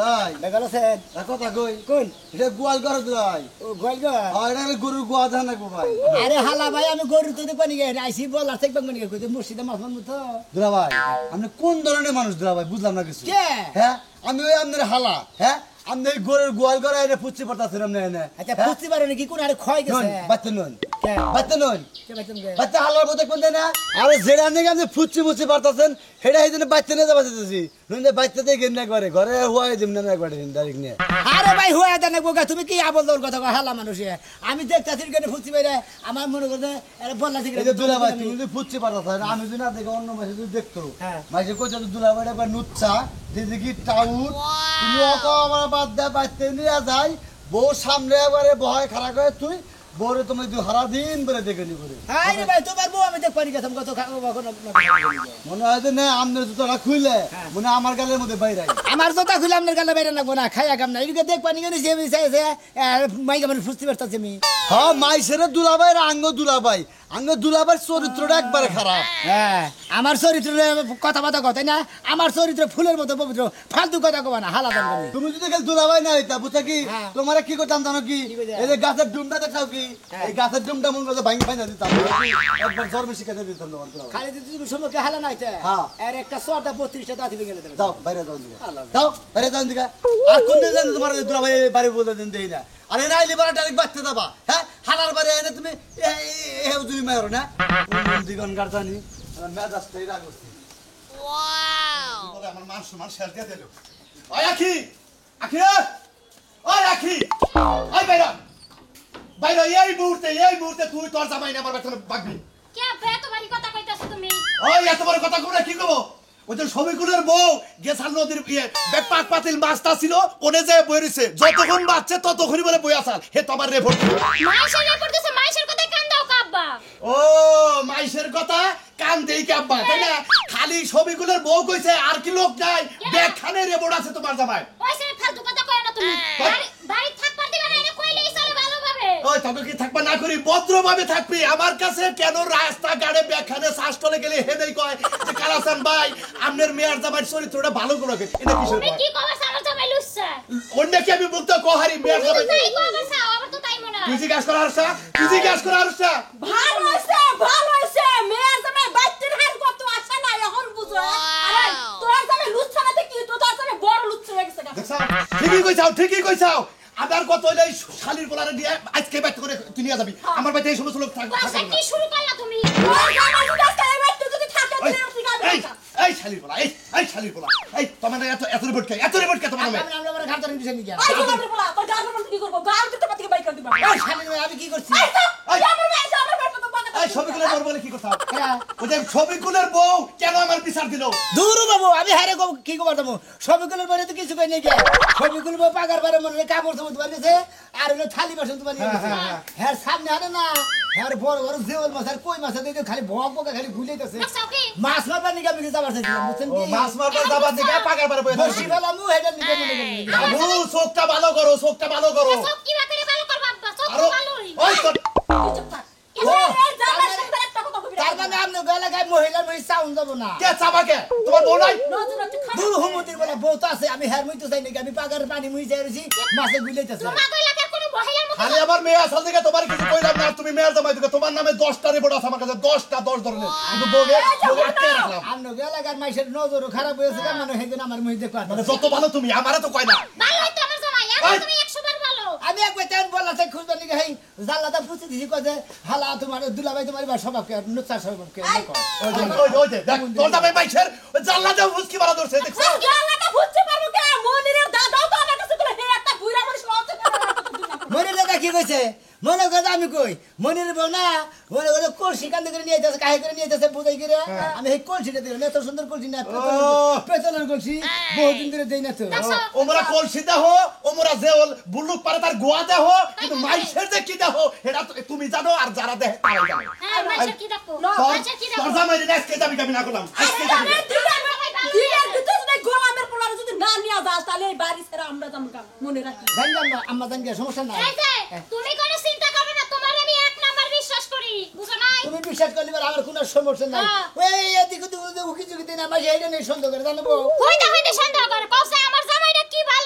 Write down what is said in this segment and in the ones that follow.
লাই বেগালো সেন কথা কই কোন এটা গোয়াল ঘর লাই ও গোয়ালগা এটা গরুর গোয়া ধান নাকবো ভাই আরে হালা ভাই আমি গরু তো দেখবানি গে আইছি বল আর দেখবানি গে কইতে মুর্শিদা মাছ মানবো তো দুলা ভাই আপনি কোন ধরনের মানুষ দুলা ভাই বুঝলাম না কিছু কে হ্যাঁ আমি ওই আপনার হালা হ্যাঁ আপনি গরুর গোয়াল ঘরে এনে পুচ্ছি পড়তাছেন আপনি এনে আচ্ছা ফুচি পারো নাকি কোন আরে ক্ষয় গেছে বাচ্চা নন কে বাচ্চা নন কে বাইতম গে বাচ্চা হালার মতো কোন দেয় না আরে যেটা নাকি আপনি ফুচ্ছি মুচ্ছি পারতাছেন সেটা এই জন্য বাচ্চা নিয়ে যাবা যেতেছি নইলে বাচ্চা দিয়ে গেন না করে ঘরে হুয়াই দিম না একবারে ডাইরেক্ট নিয়ে আরে ভাই হয়ে দেন গোগা তুমি কি আবল দল কথা কও হালা মানুষে আমি দেখতাছি কেন ফুচি বাইরে আমার মনে করতে আরে বললা ঠিক এই যে দুলা ভাই তুমি যদি ফুচ্ছি পারতাছেন আমি যদি না দেখে অন্য মাসে যদি দেখতো মাসে কইছো দুলা ভাই একবার নুচ্ছা দিদি টাউট তুমি অক আমার বাদ দে বাইতে নিয়ে যাই বউ সামনে একবারে ভয় খারাপ করে তুই বউরে তুমি তুই হারা দিন বলে দেখে নি করে আরে ভাই তোমার বউ আমি দেখবানি গেছাম কত কখনো মনে হয় যে না আমনের জুতোটা খুইলে মনে হয় আমার গালের মধ্যে বাইরে আমার জোতা খুলে আপনার গালে বাইরে রাখবো না খাইয়া কাম না এদিকে দেখবানি গেলে যে চাইছে মাইকা মানে ফুচতে পারতাছি আমি হ্যাঁ মাইসেরে দুলাভাই আঙ্গ দুলাভাই আঙ্গ দুলাভাই চরিত্রটা একবারে খারাপ হ্যাঁ আমার চরিত্র কথা বাতা কথাই না আমার চরিত্র ফুলের মতো পবিত্র ফালতু কথা কবা না হালা দাম করি তুমি যদি খালি দুলাভাই না হইতা বুঝা কি তোমার কি করতাম জানো কি এই যে গাছের ডুমটা দেখাও কি এই গাছের ডুমটা মন করে ভাঙি ফাইনা দিতাম একবার জন্ম শিখাতে দিতাম তোমার দুলাভাই খালি যদি তুমি সম্মুখে হালা নাইতে হ্যাঁ আর একটা সরটা 32টা দাঁতি গেলে দেবে যাও বাইরে যাও দিকা যাও বাইরে যাও দিকা আর কোন দিন তোমার দুলাভাই বাড়ি বলে দিন দেই না আরে নাইলে বাড়া ডাইরেক্ট বাচ্চা দাবা হ্যাঁ হালার বাড়ি এনে তুমি এই তুমি মারো না কোন দিগন গার্জানি মেজাজটাই রাগ হচ্ছে ওয়াও বলে আমার মান সম্মান শেষ দিয়ে দিল ওই আখি আখি ওই আখি ওই বাইরা বাইরা এই মুহূর্তে তুই তোর জামাই না আমার বেতন বাগবি কে বে তোমারই কথা কইতাছো তুমি ওই এত বড় কথা কইরা কি কব ওই যে সবিকুলের বউ গেছাল নদীর পাক পাতিল মাছটা ছিল কোনে যে বই রইছে যতক্ষণ বাচ্চা ততক্ষণই বলে বই আসাল হে তোমার রেপোর্ট মাইশের রেপোর্ট দিছে মাইশের কথা কান দাও কাব্বা ও মাইশের কথা কান দেই কাব্বা তাই না খালি সবিকুলের বউ কইছে আর কি লোক নাই দেখখানে রেপোর্ট আছে তোমার জামাই ওইসে ফালতু কথা কয় না তুমি বাড়ি থাকবার দিবা না এটা কইলেই চলে ভালোভাবে ওই তবে কি থাকবা না করি ভদ্রভাবে থাকবি আমার কাছে কেন রাস্তা গাড়ে ব্যাখানে শ্বাসটলে গেলে হেনেই কয় যে কালাসান ভাই আপনার মেয়ার জামাইর চরিত্রটা ভালো করে এটা কি তুমি কি কবে সারা জামাই লুচ্ছা অন্য কি আমি মুক্ত কোহারি মেয়ার জামাই তাই কবে সাও আবার তো তাই মনে তুই জিজ্ঞাসা করা আরসা ভালো হইছে মেয়ের জামাই বাইতের হার কত আশা নাই এখন বুঝো আরে তোর জামাই লুচ্ছা না দেখি তো তোর জামাই বড় লুচ্ছা হয়ে গেছে দেখছাও ঠিকই কইছাও আবার কত হইলে শালির পোলারে দিয়ে আজকে বাইতে করে তুই নিয়ে যাবি আমার বাইতে এই সমস্ত লোক থাকবে কইছে কি শুরু করলা তুমি তোর জামাই যদি আজকে এই বাইতে যদি থাকে তাহলে ঠিক আছে এই শালির পোলা এই শালির পোলা এই তোমার এত রিপোর্ট কে তোমার নামে আমরা আমরা ঘাট ধরে দিছেন কি আই তোমার বলা তোর গার্লফ্রেন্ড কি করব গার্লফ্রেন্ড পাতি বাইক করে দিবা এই শালি আমি কি করছি আমার বাইক তো বানা এই ছবিগুলোর বউ বলে কি কথা ওই যে ছবিগুলোর বউ কেন আমার বিচার দিল দূর বাবু আমি হারে কি কবার দেবো সবিকুলের বাড়ি তো কিছু কই নাই কে সবিকুল বাবু পাগার বারে মনে কাপড় চোপড় তোমার কাছে আর হলো থালি বাসন তোমার কাছে হ্যাঁ সামনে হারে না হ্যাঁ বড় বড় জেওল মাছ আর কই মাছ দিয়ে খালি ভক ভক খালি ভুলেইতেছে মাছ মারবার নিকে আমি যাবার চাইছিলাম বুঝছেন কি মাছ মারবার যাবার দিকে পাগার বারে বসে বসি ফেলাম হেডা নিকে মনে করি বাবু চোখটা ভালো করো চোখ কি বাতে ভালো করবা আব্বা চোখ তো ভালোই ওই তো তার মানে আপনি গেলে গায়ে মহিলার মহিলা চাউন যাব না কে চাবাকে তোমার বউ নাই দূর হুমতির বলে বউ তো আছে আমি হের মুইতে চাই নাকি আমি পাগার পানি মুই যাই রইছি মাছে গুলাইতেছে তোমার কইলা কে কোন মহিলার মতো খালি আমার মেয়ে আসল দিকে তোমার কিছু কইলাম না তুমি মেয়ের জামাই দিকে তোমার নামে 10টা রিপোর্ট আছে আমার কাছে 10 ধরনের কিন্তু বউকে আটকে রাখলাম আমনো এলাকার মাইসের নজরও খারাপ হয়েছে কেন মানে হেদিন আমার মুই দেখবা মানে যত ভালো তুমি আমারে তো কয় না ভালো হইতো আমার জামাই আমি তুমি 100 বার ভালো আমি একবার তেন বলাতে খুঁজবা নিকে হেই জাল্লাটা পুছি দিছি কয় যে হালা তোমার দুলাভাই তোমার বা সবাকে নুচ্চা সবাকে দেখো ওই যে দেখ তোর জামাই মাইছের জাল্লাতে মুস্কি মারা ধরছে দেখছ জাল্লাটা বুঝতে পারবো কে মনিরে দাদাও তো আমার কাছে হে একটা বুইরা মানুষ লজ্জা করে মনির দাদা কি কইছে মনে কথা আমি কই মনির বউ না মনে করে কলসি কান্দে করে নিয়ে যাচ্ছে কাহে করে নিয়ে যাচ্ছে বুঝাই করে আমি এই কলসিটা দিলাম এত সুন্দর কলসি না পেতলের কলসি বহুদিন ধরে দেই না তো ওমরা কলসি দেহ ওমরা জেওল বুলুক পারে তার গোয়া দেহ কিন্তু মাইছের যে কি দেহ এটা তুমি জানো আর যারা দেহ তারাই জানে হ্যাঁ মাইশের কি দেখো মাইশের কি দেখো তোর জামাই আজকে যাবি না করলাম আজকে যাবি দিনের ভিতর যদি গোলামের পোলার যদি না নিয়ে যাস তাহলে এই বাড়ি ছেড়ে আমরা যাবো মনে রাখি জানলাম না আম্মা জান সমস্যা নাই এই যে তুমি কোনো চিন্তা করবে না তোমার আমি এক নাম্বার বিশ্বাস করি বুঝো নাই তুমি বিশ্বাস করলে আমার কোনো সমস্যা নাই ওই এদিকে উকি ঝুঁকি দিন আমার এইটা নেই সন্দেহ করে জানবো হইতে সন্দেহ করে কওছে আমার জামাইটা কি ভালো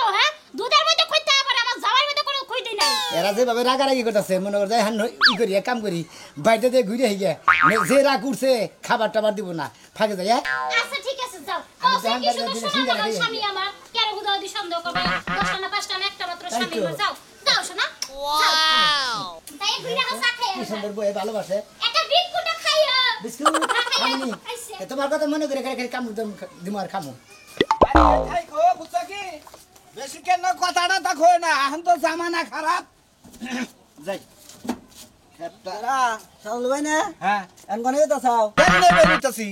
যেভাবে রাগারাগি করতেছে মনে করছে হ্যাঁ ই করি এক কাম করি বাইরে দিয়ে ঘুরে গিয়ে যে রাগ উঠছে খাবার টাবার দিব না ফাঁকে যাই হ্যাঁ আচ্ছা ঠিক আছে যাও আমি কসে কি জানতাম শুধু যে শোনা সিঙ্গারা না খাইয়ে স্বামী আমার কেন হুদা দি সন্দেহ করবে 10টা না 5টা না একটা মাত্র তাই স্বামী তো। আমার যাও যাও শোনা ওয়াও তাই ঘুরে হাসা কি খায় সুন্দর বই ভালোবাসে একটা বিস্কুট খাইয়া বিস্কুট খাইয়া খাইনি খাইছে। তোমার কথা মনে করে খালি কামড় দিমার খামো বুঝছো কি বেশি কেন কথাটা তা কই না এখন তো জামানা খারাপ যাই হ্যাঁ কেমনে বেরিতেছি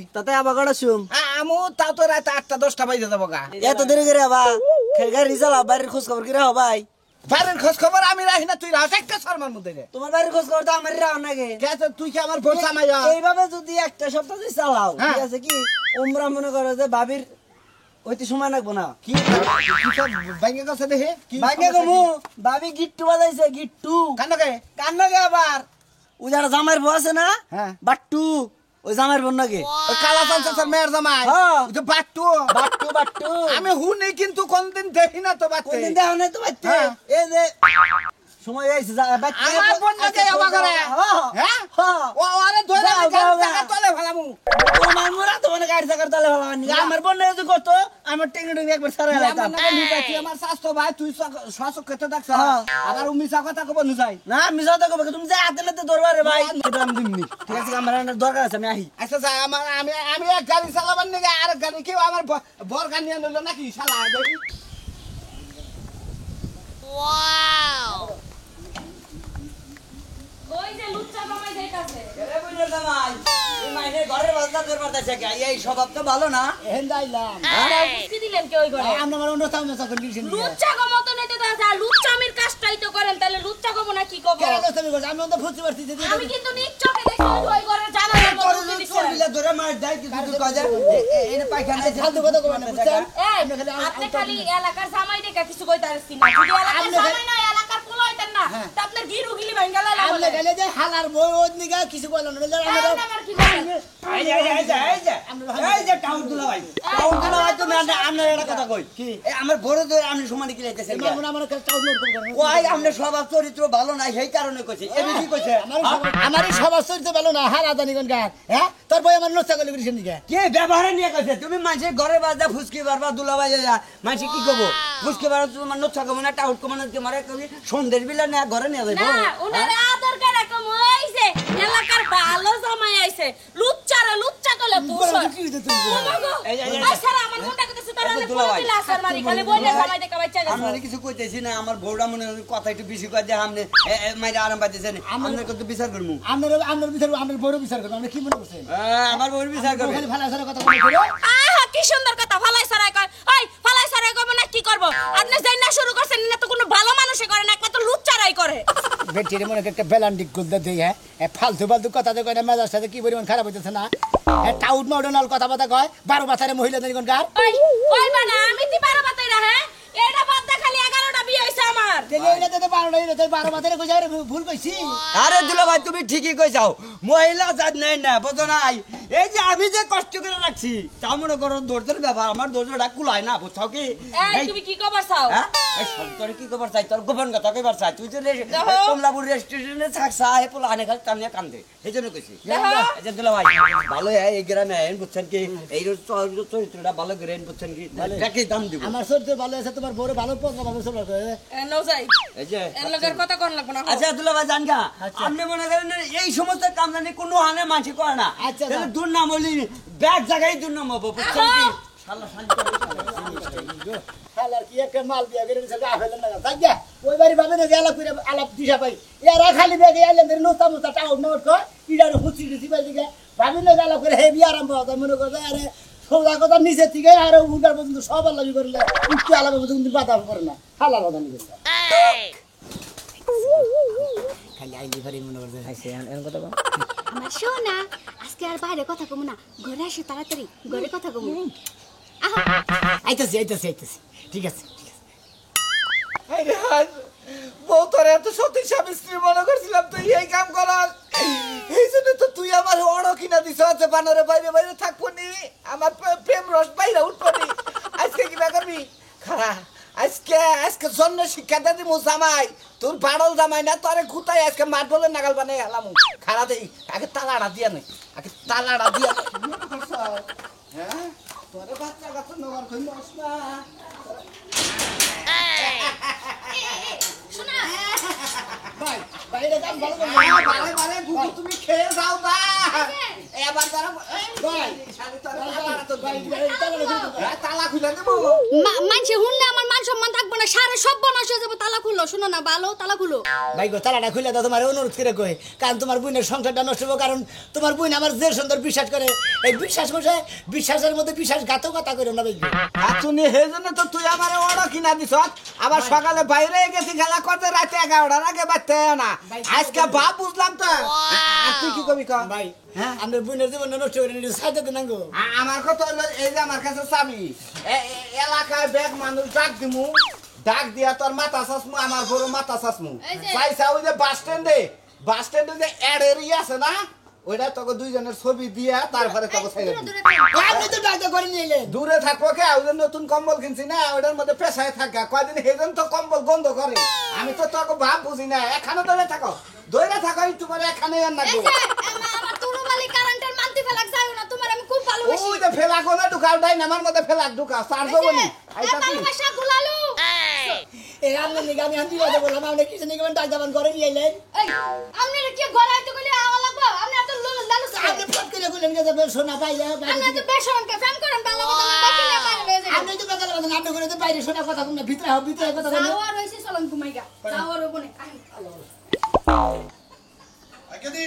আমু তাও তো রাত 8টা 10টা বাজে যাবো গা বাড়ির খোঁজ খবর আমি রাখি না তুই রাখ একটা শর্মার মধ্যে রে তোমার বাড়ির খোঁজ খবর তো আমার রাও নাকি গেছে তুই কি আমার বোঝা মাইয়া এইভাবে যদি একটা সপ্তাহ যদি চালাও হ্যাঁ। ঠিক আছে কি ওমরা মনে করো যে ভাবির ওইতে সময় লাগবো না কি ভাঙে গেছে দেখে কি ভাগ্যে গমু ভাবি গিট্টু বাজাইছে গিট্টু কানকে কান্নাকে আবার ও যারা জামাইয়ের বউ আছে না হ্যাঁ। বাট্টু ওই জামাইয়ের বোন নাকি ওই কালা চালচার মেয়ের জামাই হ্যাঁ। ওই যে বাট্টু বাট্টু বাট্টু আমি হুনি কিন্তু কোনদিন দেখি না তো বাচ্চা কোনদিন দেখো নাই তো বাচ্চা হ্যাঁ। এই যে সময় হয়েছে বাচ্চা আমার বোন নাকি অবাক করে হ্যাঁ ও আরে ধরে যাও, আমি যাও, গাড়ি যাও। তলে ফেলামু তোমার মোরা তোমার গাড়ি চাকার তলে ভালো হয়নি আমার বোন যদি করতো আমার টেঙ্গি টেঙ্গি একবার সারা আমার লাইতাম নাকি লুকাচ্ছি, আমার স্বাস্থ্য ভাই তুই শ্বাস খেতে দেখছ হ্যাঁ। আবার মিশা কথা কব নুযাই না মিশা তো কবে তুমি যে হাতে নাতে ধরবা রে ভাই এটা আমি দিমনি ঠিক আছে আমার একটা দরকার আছে আমি আহি আচ্ছা যা আমার আমি এক গাড়ি চালাবার নাকি আর গাড়ি কেউ আমার বর গাড়ি নিয়ে নিল নাকি শালা দেখি ওই যে লুচ্চা কামাই যাইতাছে এরে বুইনের জামাই এই মাইনে ঘরের বাজার করবার দেছে কি এই স্বভাব তো ভালো না এহেন যাইলাম আরে বুঝতে দিলেন কে ওই ঘরে আমরা আমার অন্য সামনে চাকরি দিয়েছি লুচ্চা গো মত নিতে তো আছে লুচ্চামির কাজটাই তো করেন তাহলে লুচ্চা গো না কি কব কেন তুমি করছো আমি তো ফুচি পারছি যদি আমি কিন্তু নিজ চোখে দেখছি ওই ঘরে জানালার মধ্যে উঠে দিছে। ধরে মার দেয় কিছু তুই কয় যায় এই পায়খানা ফালতু কথা কবেন না বুঝছেন এই আপনি খালি এলাকার জামাই দেখা কিছু কইতে পারছেন না যদি এলাকার জামাই না এলাকার পোলা হইতেন না তা আপনার গিরু গিলি ভাঙ্গা লালা আমরা বলে গেলে যে হালার বই ওর নিগা কিছু বললো না বললো আমরা আমার কি বলেন এই যে টাউন দুলা ভাই তুমি আমরা একটা কথা কই কি আমার বড় ধরে আপনি সমানে কি লাইতেছেন আমার চাউল নোট করবো ওই আমরা স্বভাব চরিত্র ভালো নাই সেই কারণে কইছে এমনি কি কইছে আমারই সবার চরিত্র ভালো না হার আদানি কোন গান হ্যাঁ তোর বই আমার নষ্ট করে করেছেন নিগা কে ব্যবহারে নিয়ে কইছে তুমি মানুষের ঘরে বাজা ফুসকি বারবার দুলা ভাই যা মানুষ কি কব ফুসকি বার তোমার নচ্ছা কম না টাউট কম না মারে কবি সন্ধ্যের বেলা না ঘরে নিয়ে যাইবো না উনার আদর করে কম হইছে এলাকার ভালো জামাই আইছে লুচ্চারা লুচ্চা কলে পুষো আমার মনটা কইতেছে তোরা পুরো লাসার মারি খালি বইলে জামাই দেখা বাচ্চা গেছে আমরা কিছু কইতেছি না আমার বউটা মনে হয় কথা একটু বেশি কয় যে আমনে মাইরা আরাম পাইতেছেন আমরা কত বিচার করমু আমরা বিচার আমরা বড় বিচার করবো আমরা কি মনে করছেন আমার বউর বিচার করবে খালি ভালো আসার কথা বলে করো আহা কি সুন্দর কথা ফালাই সরাই কয় ওই ফালাই সরাই কয় মানে কি করব আপনি যাই না শুরু করছেন না তো কোনো ভালো মানুষে করে না একমাত্র লুচ্চারাই করে বেটির মনে একটা বেলান্ডিক গুলদা দেই হ্যাঁ ফালতু ফালতু কথা তো কয় না মেজার সাথে কি পরিমাণ খারাপ হইতেছে না টাউট মডার্নাল কথা বাতা কয় 12 বছরের মহিলাদের কোন গার ওই ওই মানে আমি দি 12 বাতাই না হ্যাঁ এটা বাদ দা খালি 11টা বিয়ে হইছে আমার তেলে এটা তো 12 নাই তো 12 বছরে কই যায় ভুল কইছি আরে দুলা ভাই তুমি ঠিকই কইছাও মহিলা জাত নাই না বুঝো নাই এই যে আমি যে কষ্ট করে রাখছি তা মনে করো দর্জের ব্যাপার আমার দর্জটা কুলায় না বুঝছাও কি এই তুমি কি খবর চাও হ্যাঁ এই সব তোর কি খবর চাই তোর গোপন কথা কইবার চাই তুই তো কমলাপুর রেস্টুরেন্টে থাকছা হে পোলা আনে খালি টানিয়া কান্দে এই জন্য কইছি এই যে দুলা ভাই ভালো এই গ্রামে আইন বুঝছেন কি এই চরিত্রটা ভালো করে আইন বুঝছেন কি দেখি দাম দিব আমার চরিত্র ভালো আছে তোমার বড় ভালো পঙ্গা ভালো চলে নও যাই এই যে এর লগের কথা কোন লাগবে না আচ্ছা দুলা ভাই জানগা আপনি মনে করেন এই সমস্ত কাম জানি কোনো হানে মাছি করে না আচ্ছা, তাহলে দুর্নাম হলি ব্যাগ জায়গায় দুর্নাম হবো বুঝছেন কি শালা শান্তি হালার কি একটা মাল বিয়া করে সেটা আফেলেন না তাইয়া ওই বাড়ি ভাবে না গেলা করে আলাপ দিশা পাই এরা খালি বেগে আইলেন দের নোতা মোতা টাউন নোট কয় ইডার হুচি দিছি পাই দিকে ভাবি না গেলা করে হেভি আরম্ভ হয় মনে করে আরে সৌদা কথা নিচে থেকে আর উঠার পর্যন্ত সবার লাগি করলে উঠতে আলাদা পর্যন্ত বাধা করে না হালার কথা নিয়ে খালি আইলি ভারি মনে করছে খাইছে এমন কথা বল আমার শোনা আজকে আর বাইরে কথা কমু না ঘরে আসে তাড়াতাড়ি ঘরে কথা কমু আইতাছি ঠিক আছে বউ তোর এত সতী স্বামী স্ত্রী মনে করছিলাম তুই এই কাম করাস এই জন্য তো তুই আমার অড় কিনা দিছ আছে বানরে বাইরে বাইরে থাকবো নি আমার প্রেম রস বাইরে উঠবো নি আজকে কি করবি খারা আজকে জন্ম শিক্ষা দিদি মু জামাই তোর বাড়ল জামাই না তোরে খুতাই আজকে মাঠ বলে নাগাল বানাই হেলাম খাড়া দেই আগে তালাড়া দিয়া নেই আগে তালাড়া দিয়া হ্যাঁ তোরে বাচ্চা কাচ্চা নবার কই নস না শোনা ভাই বাইরে কাম ভালো করে বারে বারে গুগু তুমি খেয়ে যাও না এবার যারা ভাই শালি তোরে তালাড়া তো ভাই তালা খুলে দেবো মানছে শুনলে আমার মান সম্মান থাকবো না সারা সব বনাশ হয়ে যাবে তালা খুলো শোনো না ভালো তালা খুলো ভাই গো তালাটা খুলে দাও তোমার অনুরোধ করে কই কারণ তোমার বোনের সংসারটা নষ্ট হবে কারণ তোমার বোন আমার যে সুন্দর বিশ্বাস করে এই বিশ্বাস বসে বিশ্বাসের মধ্যে বিশ্বাসঘাতকতা করে না ভাই আতুনি হেজনে তো তুই আমারে অর্ডার কিনা দিছ আবার সকালে বাইরে গেছি খেলা করতে রাতে 11টার আগে বাড়তে না আজকে বাপ বুঝলাম তো আর তুই কি কবি কর ভাই হ্যাঁ আমাদের বোনের জীবন নষ্ট করে নিয়ে সাইডে দেন গো আমার কথা হলো এই যে আমার কাছে চাবি এলাকায় ব্যাগ মানুষ ডাক দিমু ডাক দিয়া তোর মাথা চাসমু আমার বড় মাথা চাসমু চাইছা ওই যে বাস স্ট্যান্ডে যে অ্যাডের আছে না ওইটা তোকে দুইজনের ছবি দিয়া তারপরে তোকে ছেড়ে দিই আপনি তো ডাক্তার করে নিলে দূরে থাকবো কে ওই যে নতুন কম্বল কিনছি না ওইটার মধ্যে পেশায় থাকা কয়দিন হেজন তো কম্বল গন্ধ করে আমি তো তোকে ভাব বুঝি না এখানে ধরে থাকো একটু পরে এখানে আর নাকবো আমার তোর মালিক কারেন্টের মানতে ফেলাক যাও না তোমার আমি খুব ভালোবাসি ওই যে ফেলা কোনা ঢুকাও ডাই আমার মধ্যে ফেলাক ঢুকাও চার্জ দেবো নি ভালোবাসা গুলালু এই আপনি নিকে আমি হান্দি বাজে বললাম আপনি কিছু নিকে ডাক্তার করে নিয়ে এলেন এই আপনি কি গলাইতে গলি আওয়া লাগবে আপনি এত লালু আপনি ফট করে কইলেন যে যাবে সোনা পাই আপনি তো বেশরমকে ফ্যান করেন ভালো কথা বাকি না বাইরে হয়ে যায় আপনি তো বেকার বলেন আপনি করে তো বাইরে সোনা কথা বলেন ভিতরে কথা বলেন যাওয়ার হইছে চলন ঘুমাইগা যাওয়ার ওখানে আকেদি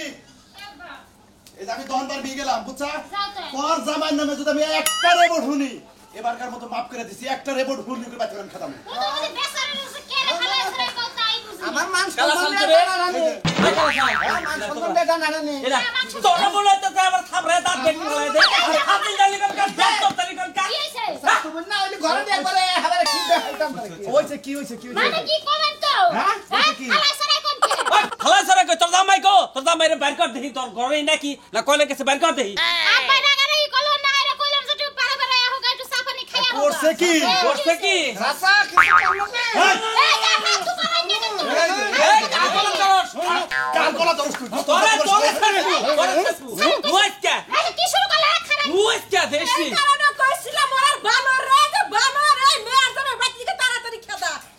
এই যে আমি দহনবার বিয়ে গেলাম বুঝছা যাও তো। তোর জামাই নামে যদি আমি একটা রেবট শুনি এবারকার মতো মাফ করে দিছি একটা রেবট ভুল করে বাচ্চা খেতাম ও তো বলে বেসারে রসে কেড়ে ফেলে সরে কথা আই বুঝি আমার মান কালা সম্মান শান্ত দিয়ে রে। টানা নানি। মান সম্মান দিয়ে টানা নানি। তোরা বলে তো আবার থামরে দাঁত দেখতে লাগে দে হাতে জালি কর কাট তো তারি কর কাট কি হইছে তুমি না ওই ঘরে দিয়ে একবারে হাবারে কি দেখাইতাম পারে কি। হইছে কি হইছে মানে কি কমেন্ট তো হ্যাঁ? হ্যাঁ কি? খালা সরে কোন কি ওই খালা সরে কই তোর জামাই কো তোর জামাই রে বাইর কর দেহি তোর ঘরে নাকি না কইলে গেছে বাইর কর দেহি আপা ডাগারে ই কলো না এর কইলাম যে তুই পারে পারে হোক একটু সাফানি খাইয়া হোক করছে কি? করছে কি রাসা কিছু করলো না। এই যা হাত তো করাই না কিন্তু এই কাগল কর শোন কাল কলা দরস তুই তোরে তোরে নুইস্কা এই কি শুরু করলে খারাপ নুইস্কা দেশি এই কারণে কইছিলাম ওর বানর রে যে বানর এই মেয়ের জন্য বাচ্চাকে তাড়াতাড়ি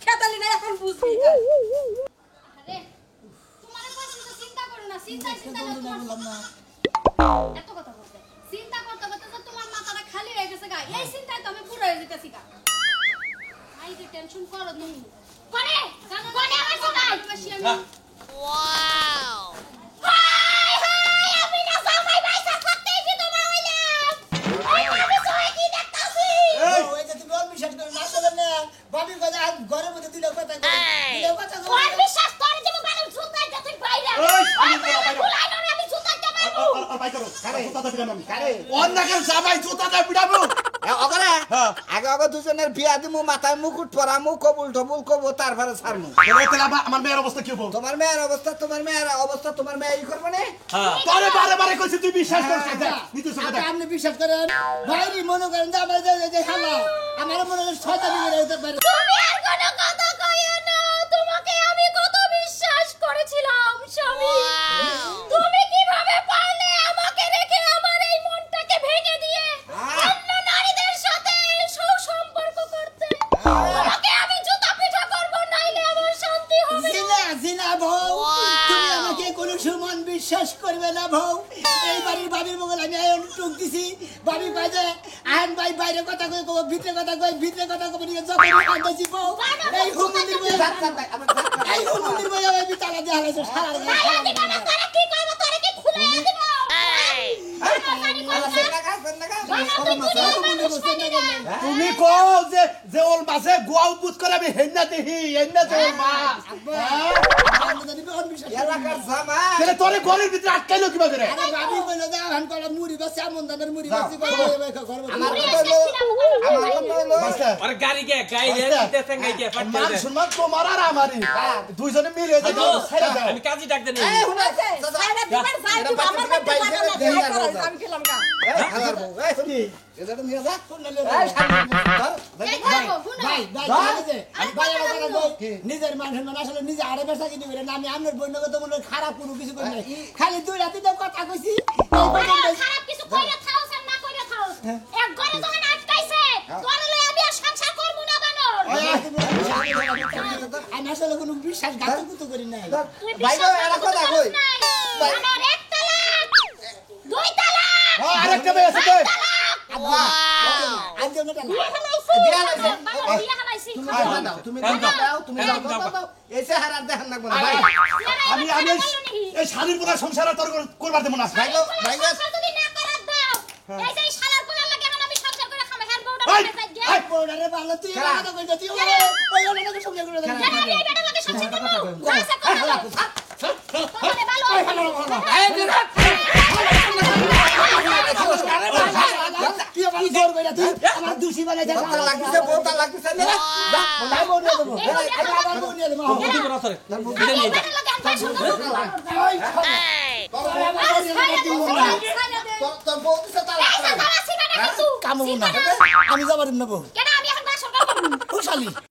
খেদালি না এখন বুঝবি আরে তোমার কথা তো চিন্তা করো না চিন্তা না তোমার এত কথা বলতে চিন্তা করতে করতে তো তোমার মাথাটা খালি হয়ে গেছে গা এই চিন্তায় তো আমি পুরো হয়ে যেতেছি গা আই যে টেনশন করো নি কোনে আমার সবাই ওয়াও হাই হাই আমি না জামাই বাইসা থাকতেই তোমার হইলাম আমি সবাই কি দেখতাছি ওই যে তুমি বিশ্বাস করে না বলেন না বাবি কথা ঘরের মধ্যে দিলে কথা কোন বিশ্বাস করে তুমি বানর জুতাই যা তুই বাইরে আমি ভুলাই না আমি জুতাই যা মারবো আর ভাই করো জুতা দা দিলাম আমি কারে? অন্য কেন জামাই জুতা দা পিটাবো অগরে হ্যাঁ। আগে দুজনের বিয়া দিমু মাথায় মুকুট পরামু কবুল টবুল কবো তারপরে ছাড়মু এবার তাহলে আমার মেয়ের অবস্থা কি হবো তোমার মেয়ের অবস্থা তোমার মেয়ে ই করবে না হ্যাঁ তোরে বারে বারে কইছি তুই বিশ্বাস করিস না নিতে সঙ্গে দেখ আপনি বিশ্বাস করেন ভাইরি মনে করেন যে আমার যে খালা আমার মনে হয় শয়তানি করে হতে পারে তুমি আর কোনো কথা কইও না তোমাকে আমি কত বিশ্বাস করেছিলাম স্বামী তুমি কিভাবে পারলে আমাকে রেখে আমার এই মনটাকে ভেঙে দিয়ে অন্য নারীদের সাথে সুসম্পর্ক করতে তোমাকে আমি জুতা পিঠা করব নাইলে আমার শান্তি হবে না জিনা বউ তুমি আমাকে কোনো সমান বিশ্বাস করবে না বউ এই বাড়ির বাবির মঙ্গল আমি আয়ন টুক দিছি বাবি বাজে আয়ন ভাই বাইরে কথা কই কব ভিতরে কথা কই নিয়ে যখন কাঁদছি বউ এই হুমুন্দির বই এই হুমুন্দির বই আমি তালা দিয়ে হালাইছে সারা তারা দিবা না তারা কি করব তারা কি খুলে দিব তুমি কও যে যে ওর মাঝে গোয়া উৎপুত করে আমি হেন্না দেহি হেন্না যে ওর মাছ এলাকার জামাই তাহলে তোরে ঘরের ভিতরে আটকাইলো কিবা করে বাবি কইলো যে আহান কলা মুড়ি বাসি আমন দানের মুড়ি বাসি কই আমার কথা হলো মাস্টার আর গাড়ি কে গাইলে দিতে গাই কে ফাট মান করে সম্মান তোমার আর আমারই দুইজনে মিলে যে ছেড়ে দাও আমি কাজী ডাক দেন এই হুনা সাইডে দিবার যাই তুই আমার বাচ্চা লাগা না আমি খেলাম গা হালার বউ এই শুনি এদাটা নিয়ে যা এই সামনে ধর ভাই নিজের মানুষের মানে আসলে নিজে আড়ে বেসা কিনে করে না আমি আপনার বই নগদ মনে হয় খারাপ কোনো কিছু করি নাই খালি 2 রাতে তো কথা কইছি খারাপ কিছু কইরা থাও স্যার না কইরা থাও এক ঘরে যখন আটকাইছে তোর লই আমি আর সংসার করব না বানর আমি আসলে কোনো বিশ্বাসঘাতক তো করি নাই ভাই গো এরা কথা কই বানর এক তালাক দুই তালাক আরেকটা মেয়ে আছে কই আজ আমরা বিয়া হালাইছি তুমি দাও এসে হারার দেখেন না বলে ভাই আমি এই শালীর পুরা সংসার তোর করবার দেব না ভাই গো যদি না করার দাও এই যে শালার কোলার লাগে এখন আমি সংসার করে খামে হের বউটা ভাই, করে যাই এই পোড়ারে ভালো তুই কথা কই তুই ওই ওনাকে সঙ্গে করে কেন আমি এই বেটা লাগে সংসার করব আশা করব তোমারে ভালো তুই আমার জোর কইরা তুই আমার দোষী বানাই দে বোতা লাগতেছে না ভাই বোন নিয়ে দেবো আমার বোন নিয়ে দেবো তোর বউ দিছে তালা কামবো না আমি যাবার নেবো কেন আমি এখন বাসর করব ও শালি